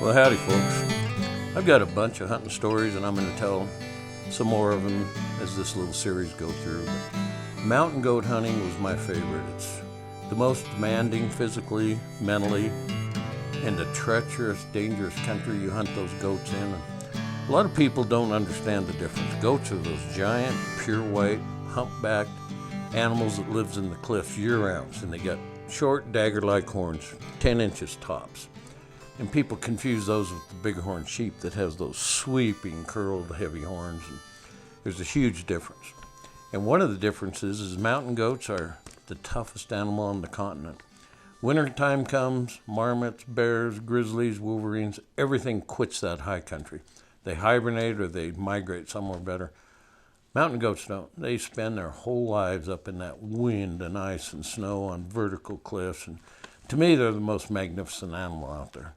Well, howdy, folks. I've got a bunch of hunting stories, and I'm going to tell some more of them as this little series go through. But mountain goat hunting was my favorite. It's the most demanding physically, mentally, and a treacherous, dangerous country you hunt those goats in. And a lot of people don't understand the difference. Goats are those giant, pure white, humpbacked animals that lives in the cliffs year-round, and they got short, dagger-like horns, 10 inches tops. And people confuse those with the bighorn sheep that has those sweeping, curled, heavy horns. And there's a huge difference. And one of the differences is mountain goats are the toughest animal on the continent. Wintertime comes, marmots, bears, grizzlies, wolverines, everything quits that high country. They hibernate or they migrate somewhere better. Mountain goats don't. They spend their whole lives up in that wind and ice and snow on vertical cliffs. And to me, they're the most magnificent animal out there.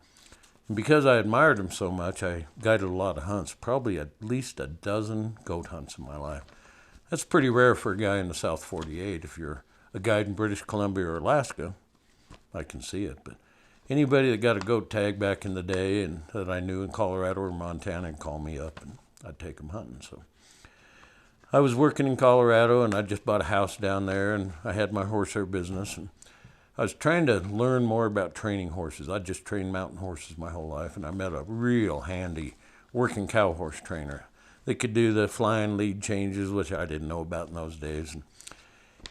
And because I admired them so much, I guided a lot of hunts, probably at least a dozen goat hunts in my life. That's pretty rare for a guy in the South 48. If you're a guide in British Columbia or Alaska, I can see it. But anybody that got a goat tag back in the day and that I knew in Colorado or Montana would call me up and I'd take them hunting. So I was working in Colorado and I just bought a house down there and I had my horsehair business. And I was trying to learn more about training horses. I just trained mountain horses my whole life, and I met a real handy working cow horse trainer that could do the flying lead changes, which I didn't know about in those days. And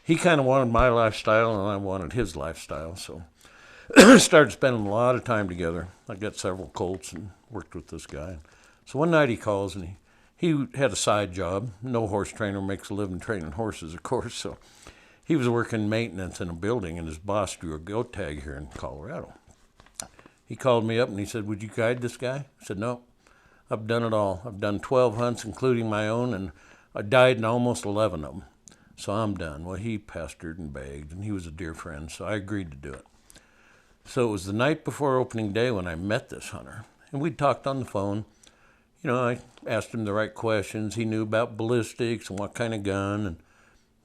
he kind of wanted my lifestyle, and I wanted his lifestyle, so I started spending a lot of time together. I got several colts and worked with this guy. So one night he calls, and he had a side job. No horse trainer makes a living training horses, of course, so he was working maintenance in a building, and his boss drew a goat tag here in Colorado. He called me up, and he said, "Would you guide this guy?" I said, "No, I've done it all. I've done 12 hunts, including my own, and I died in almost 11 of them. So I'm done." Well, he pestered and begged, and he was a dear friend, so I agreed to do it. So it was the night before opening day when I met this hunter, and we talked on the phone. You know, I asked him the right questions. He knew about ballistics and what kind of gun, and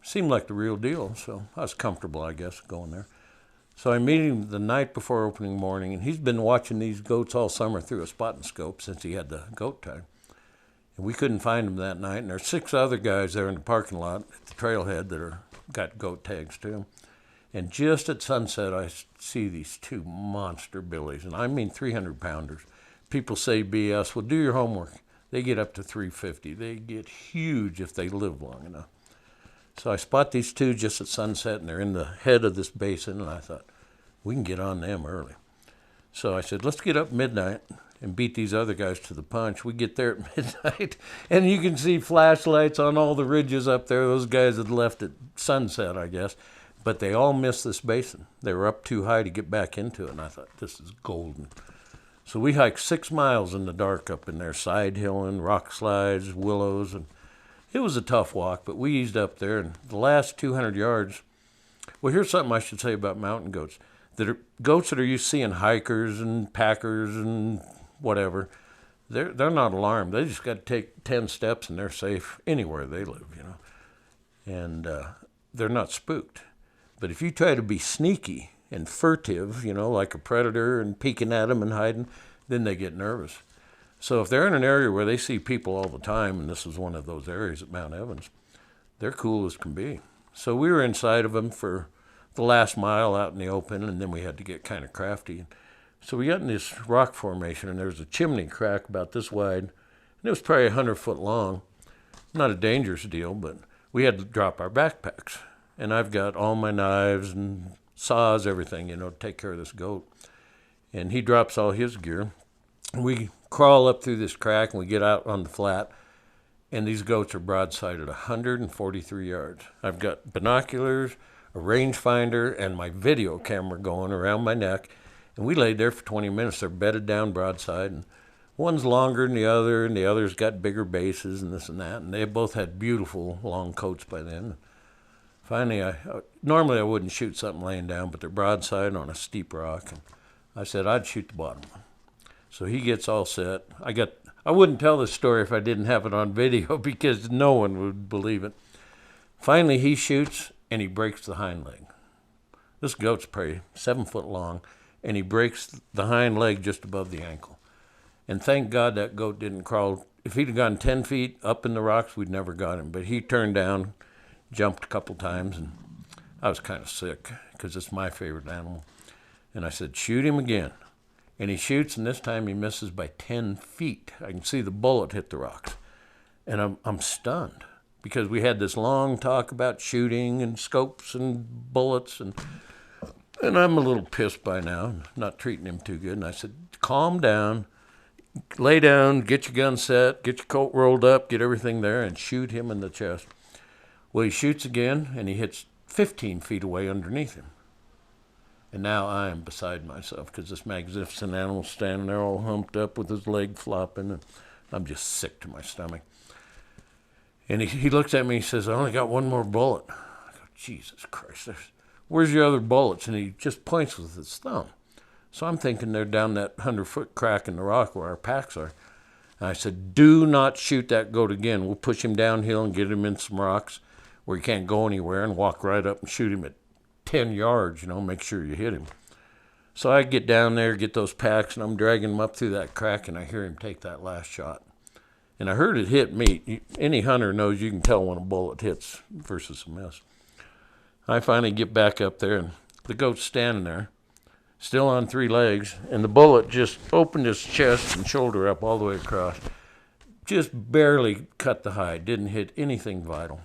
seemed like the real deal, so I was comfortable, I guess, going there. So I meet him the night before opening morning, and he's been watching these goats all summer through a spotting scope since he had the goat tag. And we couldn't find him that night, and there's 6 other guys there in the parking lot at the trailhead that got goat tags too. And just at sunset, I see these 2 monster billies, and I mean 300-pounders. People say BS. Well, do your homework. They get up to 350. They get huge if they live long enough. So I spot these 2 just at sunset, and they're in the head of this basin, and I thought, we can get on them early. So I said, let's get up midnight and beat these other guys to the punch. We get there at midnight, and you can see flashlights on all the ridges up there. Those guys had left at sunset, I guess, but they all missed this basin. They were up too high to get back into it, and I thought, this is golden. So we hiked 6 miles in the dark up in there, side hilling, rock slides, willows, and it was a tough walk, but we eased up there, and the last 200 yards, well, here's something I should say about mountain goats. Goats that are used to seeing hikers and packers and whatever, they're not alarmed. They just got to take 10 steps, and they're safe anywhere they live, you know. And they're not spooked. But if you try to be sneaky and furtive, you know, like a predator and peeking at them and hiding, then they get nervous. So if they're in an area where they see people all the time, and this was one of those areas at Mount Evans, they're cool as can be. So we were inside of them for the last mile out in the open, and then we had to get kind of crafty. So we got in this rock formation, and there was a chimney crack about this wide, and it was probably 100 foot long. Not a dangerous deal, but we had to drop our backpacks. And I've got all my knives and saws, everything, you know, to take care of this goat. And he drops all his gear. We crawl up through this crack, and we get out on the flat, and these goats are broadside at 143 yards. I've got binoculars, a rangefinder, and my video camera going around my neck, and we laid there for 20 minutes. They're bedded down broadside, and one's longer than the other, and the other's got bigger bases and this and that, and they both had beautiful long coats by then. Finally, normally I wouldn't shoot something laying down, but they're broadside on a steep rock, and I said I'd shoot the bottom one. So he gets all set. I wouldn't tell this story if I didn't have it on video because no one would believe it. Finally, he shoots, and he breaks the hind leg. This goat's probably 7 foot long, and he breaks the hind leg just above the ankle. And thank God that goat didn't crawl. If he'd have gone 10 feet up in the rocks, we'd never got him. But he turned down, jumped a couple times, and I was kind of sick because it's my favorite animal. And I said, shoot him again. And he shoots, and this time he misses by 10 feet. I can see the bullet hit the rocks. And I'm stunned because we had this long talk about shooting and scopes and bullets. And I'm a little pissed by now, not treating him too good. And I said, calm down, lay down, get your gun set, get your coat rolled up, get everything there, and shoot him in the chest. Well, he shoots again, and he hits 15 feet away underneath him. And now I am beside myself because this magnificent animal's standing there all humped up with his leg flopping, and I'm just sick to my stomach. And he looks at me and he says, I only got one more bullet. I go, Jesus Christ, where's your other bullets? And he just points with his thumb. So I'm thinking they're down that 100-foot crack in the rock where our packs are. And I said, do not shoot that goat again. We'll push him downhill and get him in some rocks where he can't go anywhere and walk right up and shoot him at 10 yards, make sure you hit him. So I get down there, get those packs, and I'm dragging him up through that crack, and I hear him take that last shot. And I heard it hit me. Any hunter knows you can tell when a bullet hits versus a miss. I finally get back up there, and the goat's standing there, still on 3 legs, and the bullet just opened his chest and shoulder up all the way across. Just barely cut the hide, didn't hit anything vital.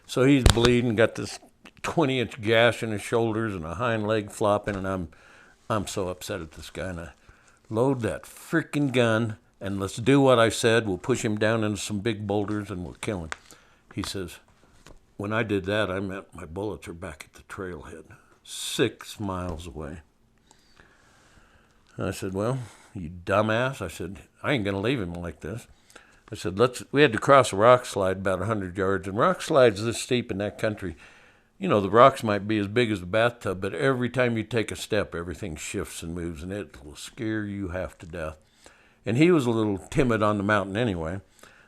So he's bleeding, got this 20-inch gash in his shoulders and a hind leg flopping, and I'm so upset at this guy. And I load that freaking gun, and let's do what I said. We'll push him down into some big boulders, and we'll kill him. He says, when I did that, I meant my bullets are back at the trailhead, 6 miles away. And I said, well, you dumbass. I said, I ain't going to leave him like this. I said, we had to cross a rock slide about 100 yards, and rock slides this steep in that country. The rocks might be as big as a bathtub, but every time you take a step, everything shifts and moves, and it will scare you half to death. And he was a little timid on the mountain anyway,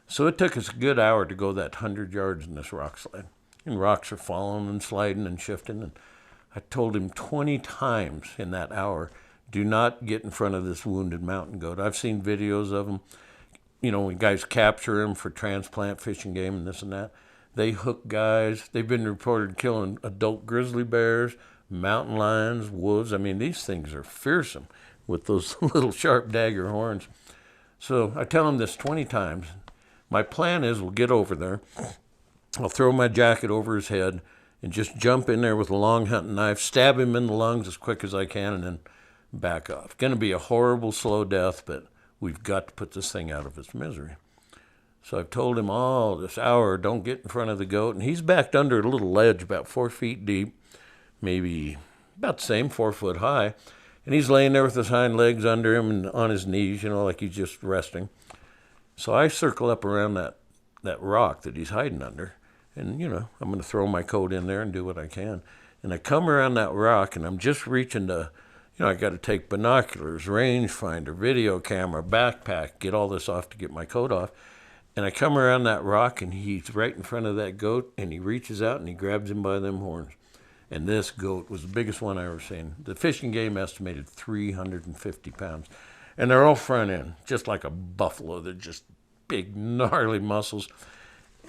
so it took us a good hour to go that 100 yards in this rock slide. And rocks are falling and sliding and shifting, and I told him 20 times in that hour, do not get in front of this wounded mountain goat. I've seen videos of them. When guys capture them for transplant fishing game and this and that, they hook guys. They've been reported killing adult grizzly bears, mountain lions, wolves. I mean, these things are fearsome with those little sharp dagger horns. So I tell them this 20 times. My plan is we'll get over there. I'll throw my jacket over his head and just jump in there with a long hunting knife, stab him in the lungs as quick as I can, and then back off. Going to be a horrible, slow death, but we've got to put this thing out of its misery. So I've told him all this hour, don't get in front of the goat. And he's backed under a little ledge about 4 feet deep, maybe about the same, 4 foot high. And he's laying there with his hind legs under him and on his knees, like he's just resting. So I circle up around that rock that he's hiding under. And, I'm going to throw my coat in there and do what I can. And I come around that rock, and I'm just reaching to, I got to take binoculars, rangefinder, video camera, backpack, get all this off to get my coat off. And I come around that rock, and he's right in front of that goat, and he reaches out, and he grabs him by them horns. And this goat was the biggest one I ever seen. The fishing game estimated 350 pounds. And they're all front end, just like a buffalo. They're just big, gnarly muscles.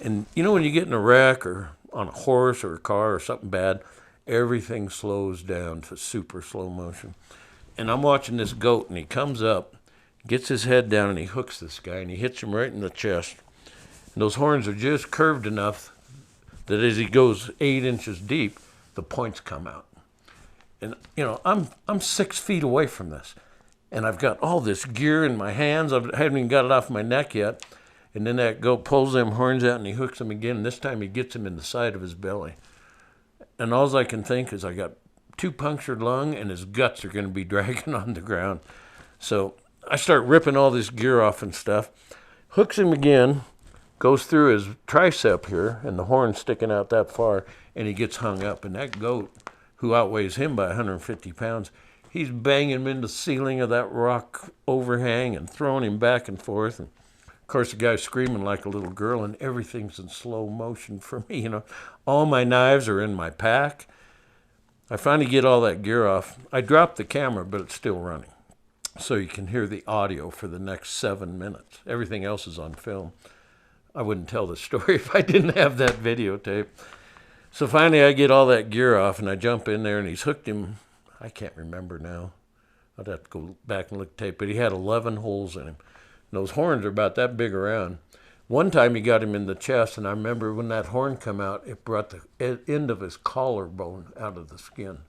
And when you get in a wreck or on a horse or a car or something bad, everything slows down to super slow motion. And I'm watching this goat, and he comes up, gets his head down, and he hooks this guy, and he hits him right in the chest. And those horns are just curved enough that as he goes 8 inches deep, the points come out. And, I'm 6 feet away from this. And I've got all this gear in my hands. I haven't even got it off my neck yet. And then that goat pulls them horns out, and he hooks them again. And this time he gets him in the side of his belly. And all I can think is I got 2 punctured lungs, and his guts are going to be dragging on the ground. So I start ripping all this gear off and stuff. Hooks him again, goes through his tricep here, and the horn's sticking out that far, and he gets hung up. And that goat, who outweighs him by 150 pounds, he's banging him into the ceiling of that rock overhang and throwing him back and forth. And of course, the guy's screaming like a little girl, and everything's in slow motion for me. All my knives are in my pack. I finally get all that gear off. I dropped the camera, but it's still running. so you can hear the audio for the next 7 minutes. Everything else is on film. I wouldn't tell the story if I didn't have that videotape. So finally I get all that gear off and I jump in there and he's hooked him. I can't remember now. I'd have to go back and look at tape, but he had 11 holes in him. And those horns are about that big around. One time he got him in the chest, and I remember when that horn come out, it brought the end of his collarbone out of the skin.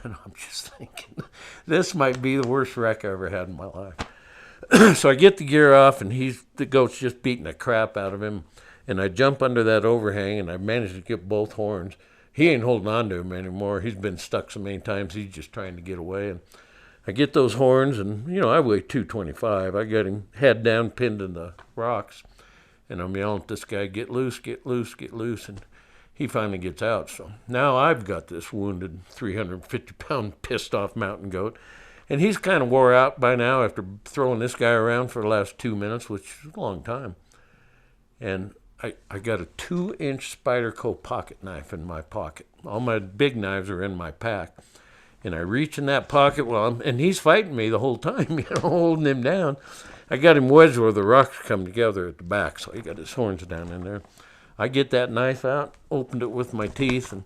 And I'm just thinking, this might be the worst wreck I ever had in my life. So I get the gear off, and the goat's just beating the crap out of him. And I jump under that overhang, and I manage to get both horns. He ain't holding on to him anymore. He's been stuck so many times, he's just trying to get away. And I get those horns, and, I weigh 225. I got him head down, pinned in the rocks. And I'm yelling at this guy, get loose, get loose, get loose. And he finally gets out. So now I've got this wounded 350-pound pissed off mountain goat. And he's kind of wore out by now after throwing this guy around for the last 2 minutes, which is a long time. And I got a 2-inch Spyderco pocket knife in my pocket. All my big knives are in my pack. And I reach in that pocket and he's fighting me the whole time, holding him down. I got him wedged where the rocks come together at the back, so he got his horns down in there. I get that knife out, opened it with my teeth, and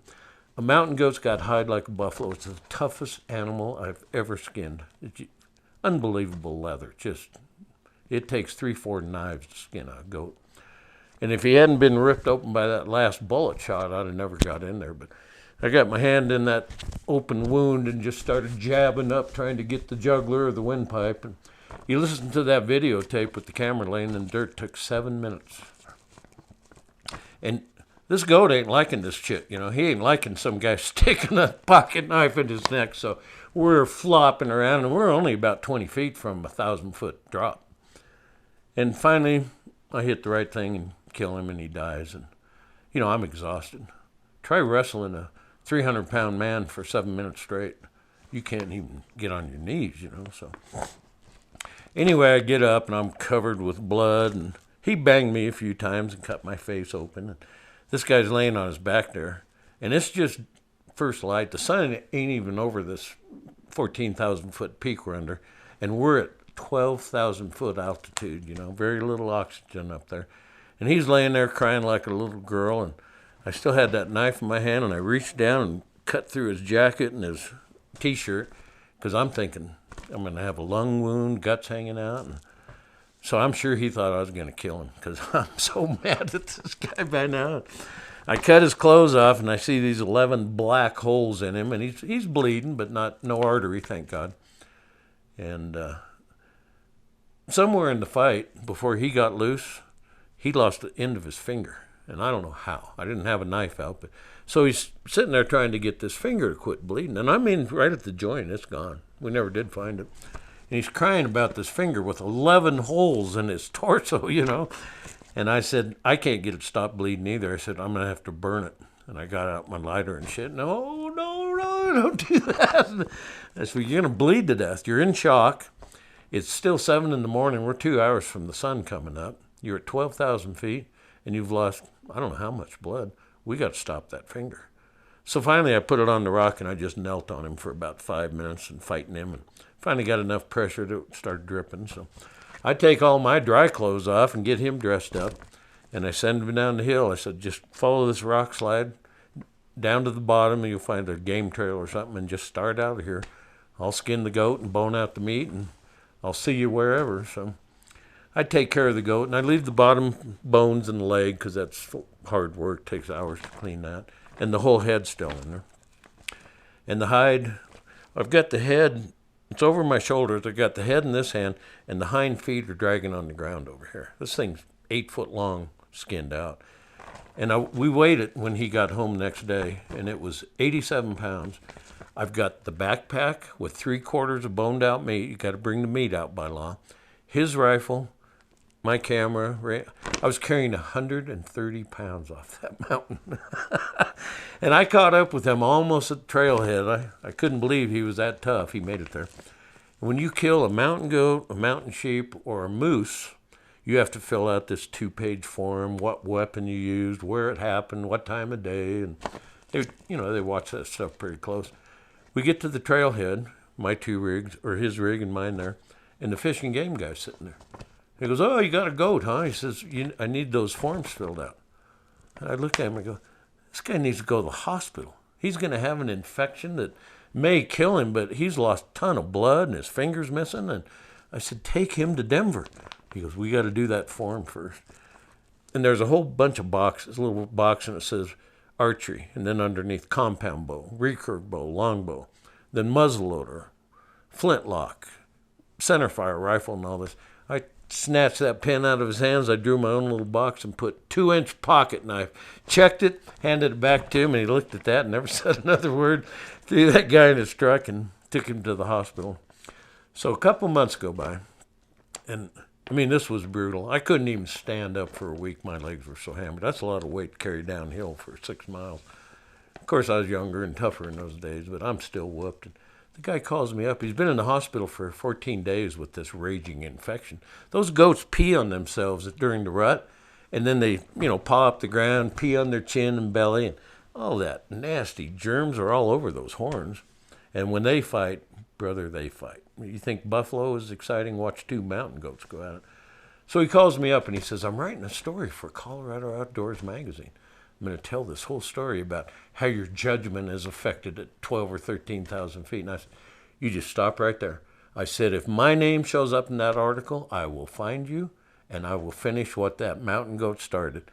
a mountain goat's got hide like a buffalo. It's the toughest animal I've ever skinned. It's unbelievable leather. It takes 3-4 knives to skin a goat. And if he hadn't been ripped open by that last bullet shot, I'd have never got in there. But I got my hand in that open wound and just started jabbing up, trying to get the jugular or the windpipe. And you listen to that videotape with the camera laying in the dirt. Took 7 minutes. And this goat ain't liking this shit, He ain't liking some guy sticking a pocket knife in his neck. So we're flopping around, and we're only about 20 feet from a 1,000-foot drop. And finally, I hit the right thing and kill him, and he dies. And, I'm exhausted. Try wrestling a 300-pound man for 7 minutes straight. You can't even get on your knees, So anyway, I get up, and I'm covered with blood, and he banged me a few times and cut my face open. And this guy's laying on his back there, and it's just first light. The sun ain't even over this 14,000-foot peak we're under, and we're at 12,000-foot altitude, very little oxygen up there. And he's laying there crying like a little girl, and I still had that knife in my hand, and I reached down and cut through his jacket and his T-shirt, because I'm thinking I'm going to have a lung wound, guts hanging out. And so I'm sure he thought I was going to kill him, because I'm so mad at this guy by now. I cut his clothes off, and I see these 11 black holes in him, and he's bleeding, but no artery, thank God. And somewhere in the fight, before he got loose, he lost the end of his finger. And I don't know how. I didn't have a knife out. So he's sitting there trying to get this finger to quit bleeding. And I mean, right at the joint, it's gone. We never did find it. And he's crying about this finger with 11 holes in his torso, And I said, I can't get it to stop bleeding either. I said, I'm going to have to burn it. And I got out my lighter and shit. No, don't do that. I said, you're going to bleed to death. You're in shock. It's still 7 in the morning. We're 2 hours from the sun coming up. You're at 12,000 feet, and you've lost, I don't know how much blood. We got to stop that finger. So finally I put it on the rock, and I just knelt on him for about 5 minutes and fighting him, and finally got enough pressure to start dripping. So I take all my dry clothes off and get him dressed up, and I send him down the hill. I said, just follow this rock slide down to the bottom, and you'll find a game trail or something, and just start out of here. I'll skin the goat and bone out the meat, and I'll see you wherever. So I take care of the goat, and I leave the bottom bones and the leg, because that's hard work. It takes hours to clean that. And the whole head's still in there. And the hide, I've got the head, it's over my shoulders. I've got the head in this hand, and the hind feet are dragging on the ground over here. This thing's 8 foot long, skinned out. And we weighed it when he got home the next day, and it was 87 pounds. I've got the backpack with 3/4 of boned out meat. You got to bring the meat out by law. His rifle, my camera. I was carrying 130 pounds off that mountain. And I caught up with him almost at the trailhead. I couldn't believe he was that tough. He made it there. When you kill a mountain goat, a mountain sheep, or a moose, you have to fill out this 2-page form, what weapon you used, where it happened, what time of day. And they watch that stuff pretty close. We get to the trailhead. my 2 rigs, or his rig and mine there, and the Fish and Game guy's sitting there. He goes, "Oh, you got a goat, huh?" He says, "I need those forms filled out." And I look at him and go, "This guy needs to go to the hospital. He's going to have an infection that may kill him, but he's lost a ton of blood and his finger's missing." And I said, "Take him to Denver." He goes, "We got to do that form first." And there's a whole bunch of boxes, a little box, and it says archery, and then underneath compound bow, recurve bow, longbow, then muzzleloader, flintlock, centerfire rifle, and all this. I snatched that pen out of his hands. I drew my own little box and put 2-inch pocket knife, checked it, handed it back to him, and he looked at that and never said another word. Threw that guy in his truck and took him to the hospital. So a couple months go by, and I mean, this was brutal. I couldn't even stand up for a week. My legs were so hammered. That's a lot of weight to carry downhill for 6 miles. Of course, I was younger and tougher in those days, but I'm still whooped. And the guy calls me up. He's been in the hospital for 14 days with this raging infection. Those goats pee on themselves during the rut, and then they, paw up the ground, pee on their chin and belly, and all that nasty germs are all over those horns. And when they fight, brother, they fight. You think buffalo is exciting? Watch 2 mountain goats go at it. So he calls me up and he says, "I'm writing a story for Colorado Outdoors magazine. I'm going to tell this whole story about how your judgment is affected at 12 or 13,000 feet." And I said, "You just stop right there." I said, "If my name shows up in that article, I will find you and I will finish what that mountain goat started."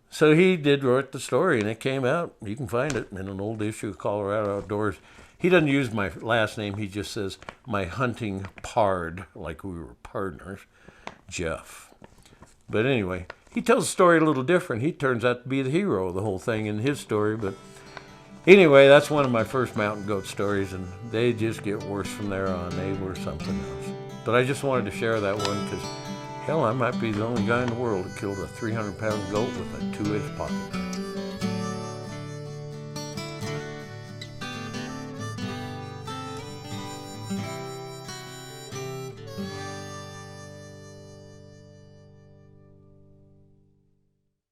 So he wrote the story, and it came out. You can find it in an old issue of Colorado Outdoors. He doesn't use my last name. He just says, "My hunting pard," like we were partners, Jeff. But anyway, he tells the story a little different. He turns out to be the hero of the whole thing in his story. But anyway, that's one of my first mountain goat stories, and they just get worse from there on. They were something else. But I just wanted to share that one because, hell, I might be the only guy in the world that killed a 300-pound goat with a 2-inch pocket knife.